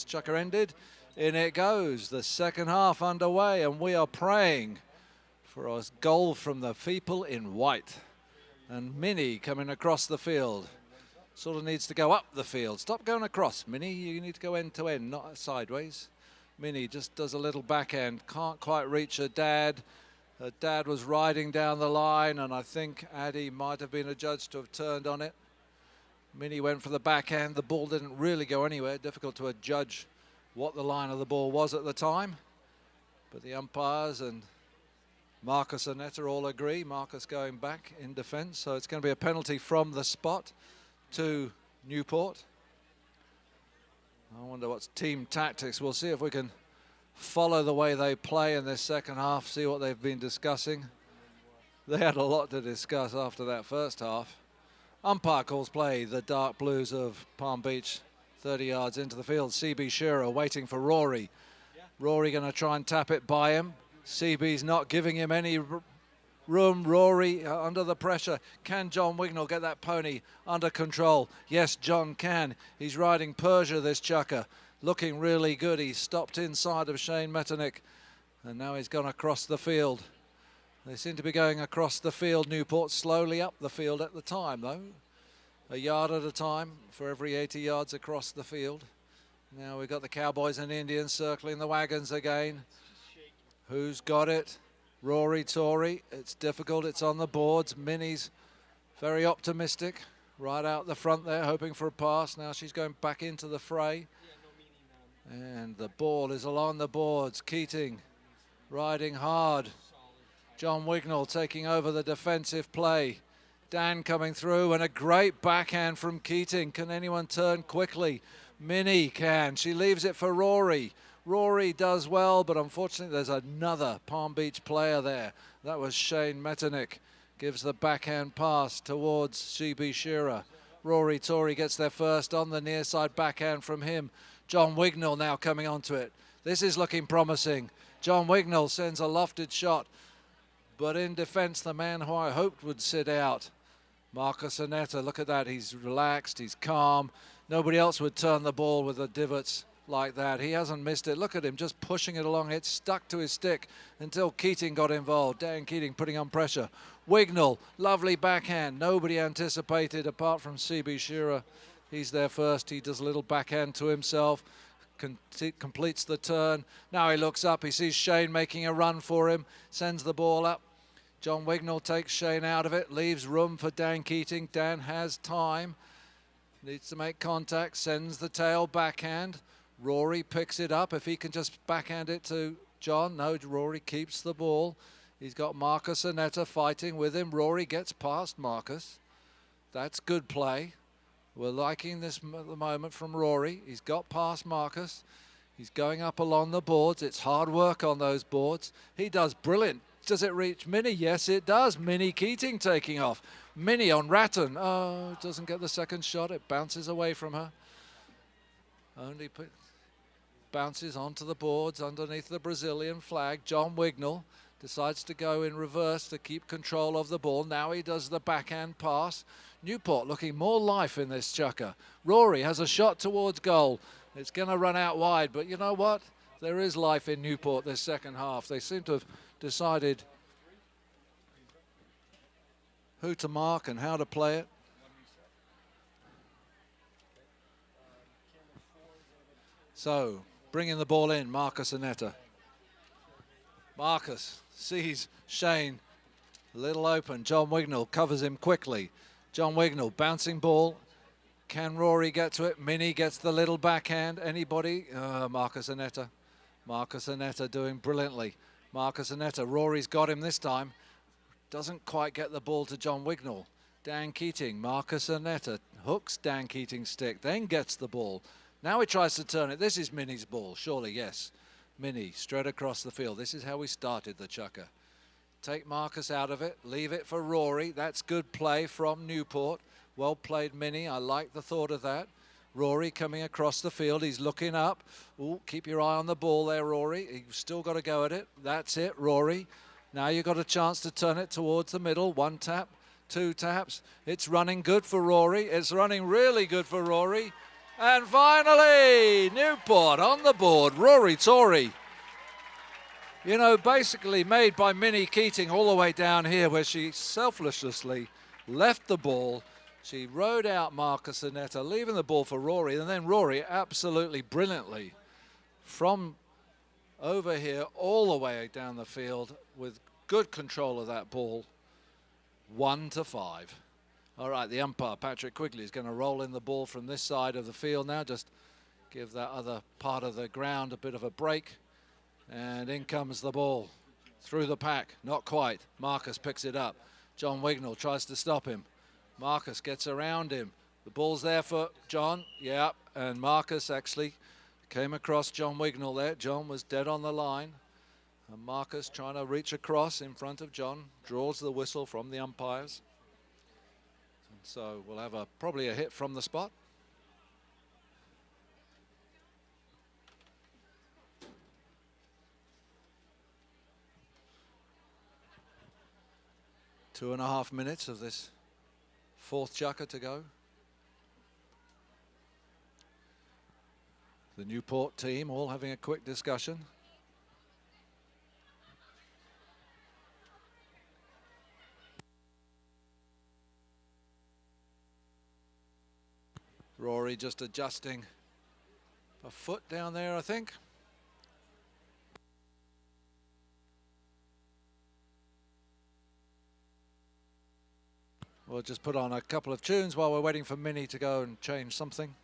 Chucker ended. In it goes. The second half underway, and we are praying for a goal from the people in white. And Minnie coming across the field. Sort of needs to go up the field. Stop going across, Minnie. You need to go end to end, not sideways. Minnie just does a little backhand. Can't quite reach her dad. Her dad was riding down the line, and I think Addy might have been adjudged to have turned on it. Minnie went for the backhand. The ball didn't really go anywhere. Difficult to judge what the line of the ball was at the time. But the umpires and Marcus Annetta all agree. Marcus going back in defence. So it's going to be a penalty from the spot to Newport. I wonder what's team tactics. We'll see if we can follow the way they play in this second half, see what they've been discussing. They had a lot to discuss after that first half. Umpire calls play, the dark blues of Palm Beach, 30 yards into the field. CB Shearer waiting for Rory. Rory going to try and tap it by him. CB's not giving him any room. Rory under the pressure. Can John Wignall get that pony under control? Yes, John can. He's riding Persia, this chucker. Looking really good. He stopped inside of Shane Metternich, and now he's gone across the field. They seem to be going across the field. Newport slowly up the field at the time, though. A yard at a time for every 80 yards across the field. Now we've got the Cowboys and Indians circling the wagons again. Who's got it? Rory Tory. It's difficult. It's on the boards. Minnie's very optimistic. Right out the front there, hoping for a pass. Now she's going back into the fray. And the ball is along the boards. Keating riding hard. John Wignall taking over the defensive play. Dan coming through, and a great backhand from Keating. Can anyone turn quickly? Minnie can. She leaves it for Rory. Rory does well, but unfortunately there's another Palm Beach player there. That was Shane Metternich. Gives the backhand pass towards CB Shearer. Rory Tory gets there first on the near side backhand from him. John Wignall now coming onto it. This is looking promising. John Wignall sends a lofted shot, but in defence, the man who I hoped would sit out, Marcus Annetta. Look at that. He's relaxed. He's calm. Nobody else would turn the ball with the divots like that. He hasn't missed it. Look at him just pushing it along. It stuck to his stick until Keating got involved. Dan Keating putting on pressure. Wignall, lovely backhand. Nobody anticipated apart from CB Shearer. He's there first. He does a little backhand to himself. Completes the turn. Now he looks up. He sees Shane making a run for him. Sends the ball up. John Wignall takes Shane out of it. Leaves room for Dan Keating. Dan has time. Needs to make contact. Sends the tail backhand. Rory picks it up. If he can just backhand it to John. No, Rory keeps the ball. He's got Marcus Annetta fighting with him. Rory gets past Marcus. That's good play. We're liking this at the moment from Rory. He's got past Marcus. He's going up along the boards. It's hard work on those boards. He does brilliant. Does it reach Minnie? Yes, it does. Minnie Keating taking off. Minnie on Ratton. Oh, doesn't get the second shot. It bounces away from her. Bounces onto the boards underneath the Brazilian flag. John Wignall decides to go in reverse to keep control of the ball. Now he does the backhand pass. Newport looking more life in this chucker. Rory has a shot towards goal. It's going to run out wide, but you know what? There is life in Newport this second half. They seem to have decided who to mark and how to play it. So, bringing the ball in, Marcus Annetta. Marcus sees Shane a little open. John Wignall covers him quickly. John Wignall, bouncing ball. Can Rory get to it? Minnie gets the little backhand. Anybody? Marcus Annetta. Marcus Annetta doing brilliantly. Marcus Annetta. Rory's got him this time. Doesn't quite get the ball to John Wignall. Dan Keating. Marcus Annetta hooks Dan Keating's stick, then gets the ball. Now he tries to turn it. This is Minnie's ball, surely, yes. Minnie straight across the field. This is how we started the chucker. Take Marcus out of it, leave it for Rory. That's good play from Newport. Well played, Minnie. I like the thought of that. Rory coming across the field. He's looking up. Ooh, keep your eye on the ball there, Rory. You've still got to go at it. That's it, Rory. Now you've got a chance to turn it towards the middle. One tap, two taps. It's running good for Rory. It's running really good for Rory. And finally, Newport on the board. Rory Tory. You know, basically made by Minnie Keating all the way down here, where she selflessly left the ball. She rode out Marcus Annetta, leaving the ball for Rory, and then Rory absolutely brilliantly from over here all the way down the field with good control of that ball. 1-5. All right, the umpire, Patrick Quigley, is going to roll in the ball from this side of the field now. Just give that other part of the ground a bit of a break. And in comes the ball through the pack. Not quite. Marcus picks it up. John Wignall tries to stop him. Marcus gets around him. The ball's there for John. Yeah, and Marcus actually came across John Wignall there. John was dead on the line. And Marcus trying to reach across in front of John. Draws the whistle from the umpires. And so we'll have probably a hit from the spot. Two and a half minutes of this fourth chukker to go. The Newport team all having a quick discussion. Rory just adjusting a foot down there, I think. We'll just put on a couple of tunes while we're waiting for Minnie to go and change something.